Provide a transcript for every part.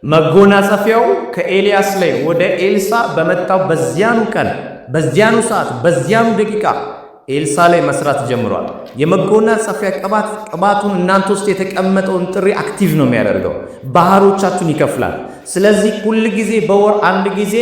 መጎናጸፊያው ከኤልያስ ላይ ወደ ኤልሳ በመጣው በዚያኑ ቀን በዚያኑ ሰዓት በዚያኑ ደቂቃ ኤልሳ ላይ መስራት ጀምሯል። የመጎናጸፊያ ቅባቱን እናንተ ውስጥ የተቀመጠውን ጥሪ አክቲቭ ነው የሚያደርገው። ባህሮቻችሁን ይከፍላል። ስለዚህ ሁል ጊዜ በወር አንድ ጊዜ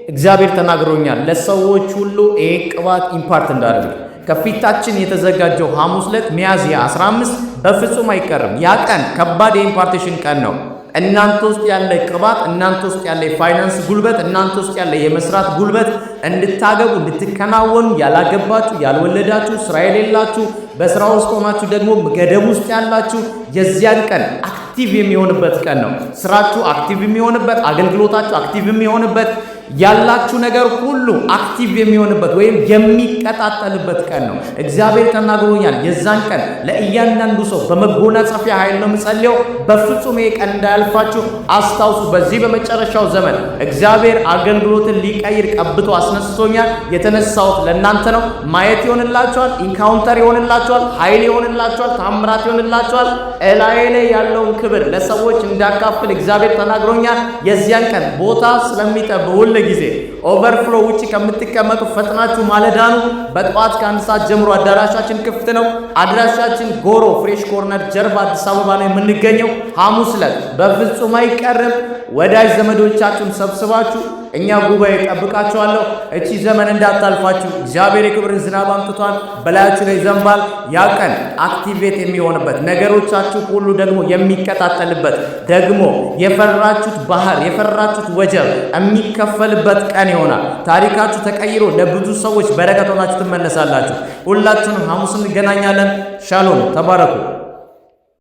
እግዚአብሔር ተናግሮኛል ለሰዎች ሁሉ ይሄ ቅባት ኢምፓርት እንዳደርግ። ከፊታችን የተዘጋጀው ሐሙስ ዕለት ሚያዝያ 15 በፍጹም አይቀርም። ያ ቀን ከባድ የኢምፓርቴሽን ቀን ነው። እናንተ ውስጥ ያለ ቅባት፣ እናንተ ውስጥ ያለ የፋይናንስ ጉልበት፣ እናንተ ውስጥ ያለ የመስራት ጉልበት እንድታገቡ እንድትከናወኑ፣ ያላገባችሁ ያልወለዳችሁ፣ ስራ የሌላችሁ፣ በስራ ውስጥ ሆናችሁ ደግሞ ገደብ ውስጥ ያላችሁ የዚያን ቀን አክቲቭ የሚሆንበት ቀን ነው። ስራችሁ አክቲቭ የሚሆንበት፣ አገልግሎታችሁ አክቲቭ የሚሆንበት፣ ያላችሁ ነገር ሁሉ አክቲቭ የሚሆንበት ወይም የሚቀጣጠልበት ቀን ነው። እግዚአብሔር ተናግሮኛል። የዛን ቀን ለእያንዳንዱ ሰው በመጎናጸፊያ ኃይል ነው የምጸልየው። በፍጹም ይሄ ቀን እንዳያልፋችሁ አስታውሱ። በዚህ በመጨረሻው ዘመን እግዚአብሔር አገልግሎትን ሊቀይር ቀብቶ አስነስቶኛል። የተነሳሁት ለእናንተ ነው። ማየት ይሆንላችኋል፣ ኢንካውንተር ይሆንላችኋል፣ ኃይል ይሆንላችኋል፣ ታምራት ይሆንላችኋል። እላዬ ላይ ያለውን ክብር ለሰዎች እንዳካፍል እግዚአብሔር ተናግሮኛል። የዚያን ቀን ቦታ ስለሚጠብ ሁሉ ጊዜ ኦቨርፍሎ ውጪ ከምትቀመጡ ፈጥናችሁ ማለዳኑ በጠዋት ከአንድ ሰዓት ጀምሮ አዳራሻችን ክፍት ነው። አድራሻችን ጎሮ ፍሬሽ ኮርነር ጀርባ አዲስ አበባ ነው የምንገኘው። ሐሙስ ዕለት በፍጹም አይቀርም። ወዳጅ ዘመዶቻችሁን ሰብስባችሁ እኛ ጉባኤ ጠብቃችኋለሁ። እቺ ዘመን እንዳታልፋችሁ። እግዚአብሔር የክብርን ዝናብ አምጥቷል፣ በላያችሁ ላይ ዘንባል። ያ ቀን አክቲቬት የሚሆንበት ነገሮቻችሁ ሁሉ ደግሞ የሚቀጣጠልበት ደግሞ የፈራችሁት ባህር የፈራችሁት ወጀብ የሚከፈልበት ቀን ይሆናል። ታሪካችሁ ተቀይሮ ለብዙ ሰዎች በረከት ሆናችሁ ትመለሳላችሁ። ሁላችሁንም ሐሙስ እንገናኛለን። ሻሎም፣ ተባረኩ።